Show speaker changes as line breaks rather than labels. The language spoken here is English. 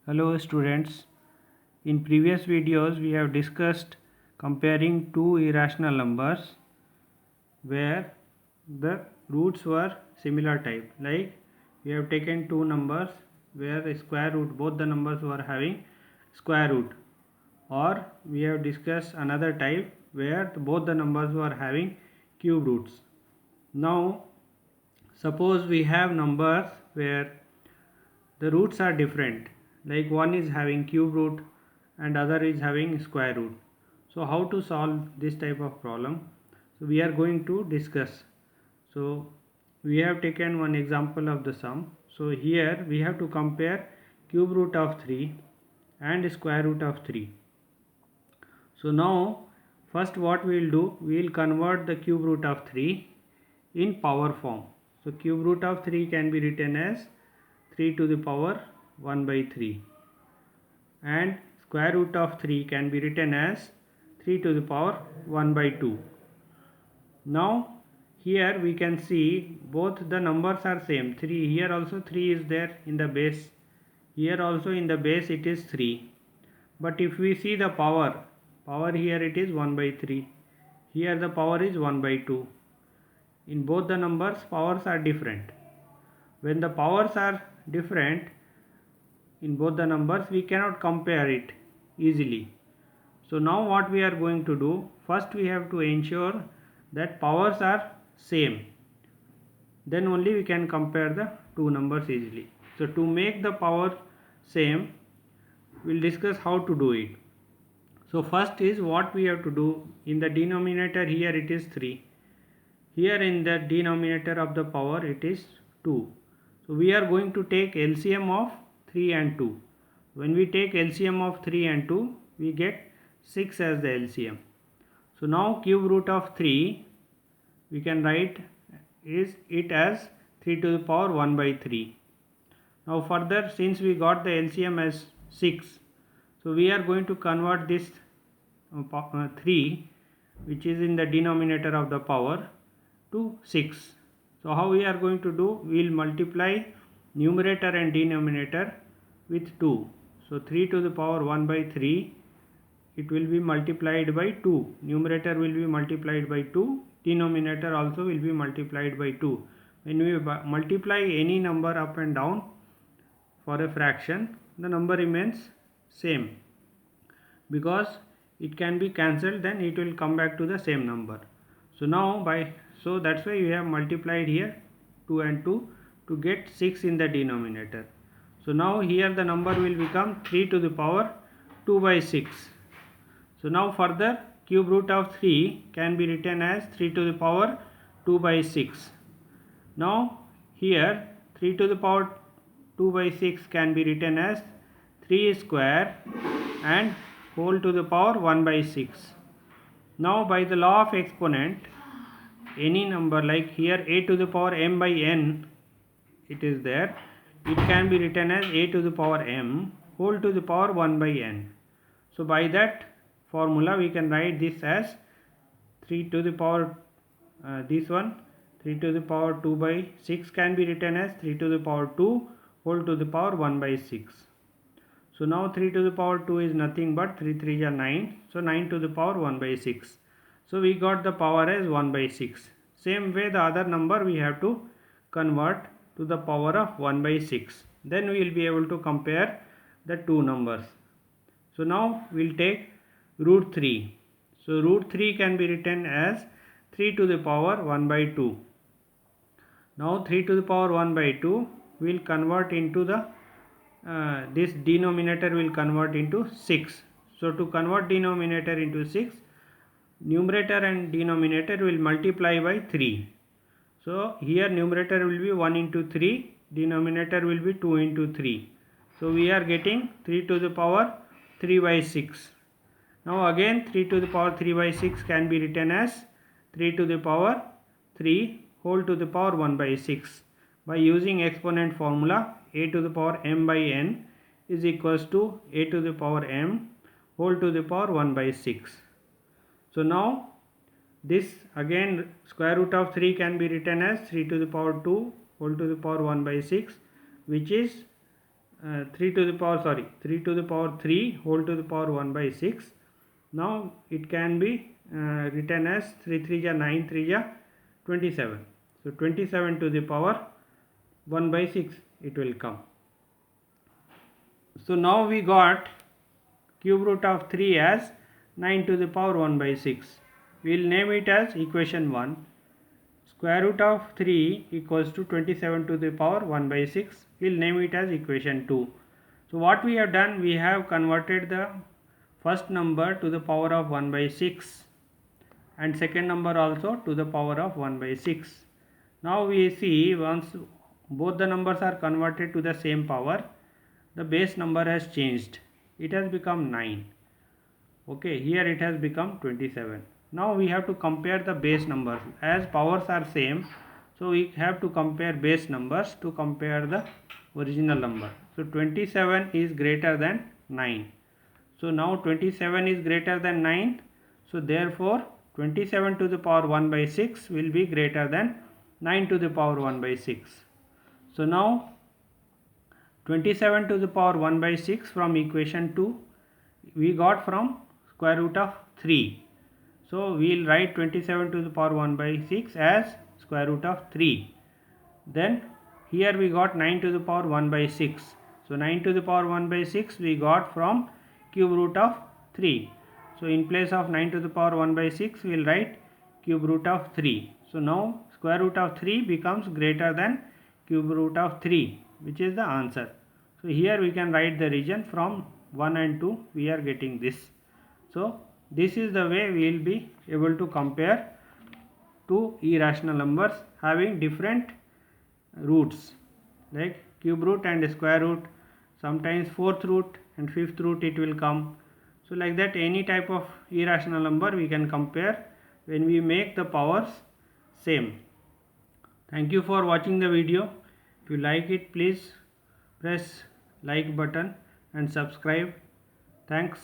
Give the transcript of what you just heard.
Hello students. In previous videos we have discussed comparing two irrational numbers where the roots were similar type. Like we have taken two numbers where the square root, both the numbers were having square root, or we have discussed another type where both the numbers were having cube roots. Now suppose we have numbers where the roots are different, like one is having cube root and other is having square root. So how to solve this type of problem? So we are going to discuss. So we have taken one example of the sum. So here we have to compare cube root of 3 and square root of 3. So now first what we will do, we will convert the cube root of 3 in power form. So cube root of 3 can be written as 3 to the power 1 by 3, and square root of 3 can be written as 3 to the power 1 by 2. Now here we can see both the numbers are same. 3 here also 3 is there in the base, here also in the base it is 3. But if we see the power here it is 1 by 3, here the power is 1 by 2. In both the numbers powers are different. When the powers are different in both the numbers, we cannot compare it easily. So now what we are going to do, first we have to ensure that powers are same, then only we can compare the two numbers easily. So to make the power same, we will discuss how to do it. So first is what we have to do, in the denominator here it is 3, here in the denominator of the power it is 2. So we are going to take LCM of 3 and 2. When we take LCM of 3 and 2, we get 6 as the LCM. So now cube root of 3, we can write it as 3 to the power 1 by 3. Now further, since we got the LCM as 6, so we are going to convert this 3 which is in the denominator of the power to 6. So how we are going to do, we will multiply numerator and denominator with 2. So 3 to the power 1 by 3, it will be multiplied by 2. Numerator will be multiplied by 2, denominator also will be multiplied by 2. When we multiply any number up and down for a fraction, the number remains same, because it can be cancelled, then it will come back to the same number. So now so that's why we have multiplied here 2 and 2 to get 6 in the denominator. So now here the number will become 3 to the power 2 by 6. So now further, cube root of 3 can be written as 3 to the power 2 by 6. Now here 3 to the power 2 by 6 can be written as 3 square and whole to the power 1 by 6. Now by the law of exponent, any number like here a to the power m by n, it is there, it can be written as a to the power m whole to the power 1 by n. So by that formula we can write this as 3 to the power this one 3 to the power 2 by 6 can be written as 3 to the power 2 whole to the power 1 by 6. So now 3 to the power 2 is nothing but 3 3 are 9. So 9 to the power 1 by 6. So we got the power as 1 by 6. Same way the other number we have to convert to the power of 1 by 6. Then we will be able to compare the two numbers. So now we will take root 3. So root 3 can be written as 3 to the power 1 by 2. Now 3 to the power 1 by 2 will convert into the this denominator will convert into 6. So to convert denominator into 6, numerator and denominator will multiply by 3. So here numerator will be 1 into 3, denominator will be 2 into 3. So we are getting 3 to the power 3 by 6. Now again 3 to the power 3 by 6 can be written as 3 to the power 3 whole to the power 1 by 6. By using exponent formula, a to the power m by n is equals to a to the power m whole to the power 1 by 6. So now this again square root of 3 can be written as 3 to the power 2 whole to the power 1 by 6, which is 3 to the power 3 whole to the power 1 by 6. Now it can be written as 3 3 ja 9 3 ja 27. So 27 to the power 1 by 6 it will come. So now we got cube root of 3 as 9 to the power 1 by 6. We will name it as equation 1. Square root of 3 equals to 27 to the power 1 by 6. We will name it as equation 2. So what we have done, we have converted the first number to the power of 1 by 6 and second number also to the power of 1 by 6. Now we see once both the numbers are converted to the same power, the base number has changed. It has become 9. Okay, here it has become 27. Now we have to compare the base numbers. As powers are same, so we have to compare base numbers to compare the original number. So 27 is greater than 9. So now 27 is greater than 9. So therefore 27 to the power 1 by 6 will be greater than 9 to the power 1 by 6. So now 27 to the power 1 by 6 from equation 2 we got from square root of 3. So we will write 27 to the power 1 by 6 as square root of 3. Then here we got 9 to the power 1 by 6. So 9 to the power 1 by 6 we got from cube root of 3. So in place of 9 to the power 1 by 6 we will write cube root of 3. So now square root of 3 becomes greater than cube root of 3, which is the answer. So here we can write the region from 1 and 2 we are getting this. So this is the way we will be able to compare two irrational numbers having different roots, like cube root and square root, sometimes fourth root and fifth root it will come. So like that any type of irrational number we can compare when we make the powers same. Thank you for watching the video. If you like it, please press like button and subscribe. Thanks.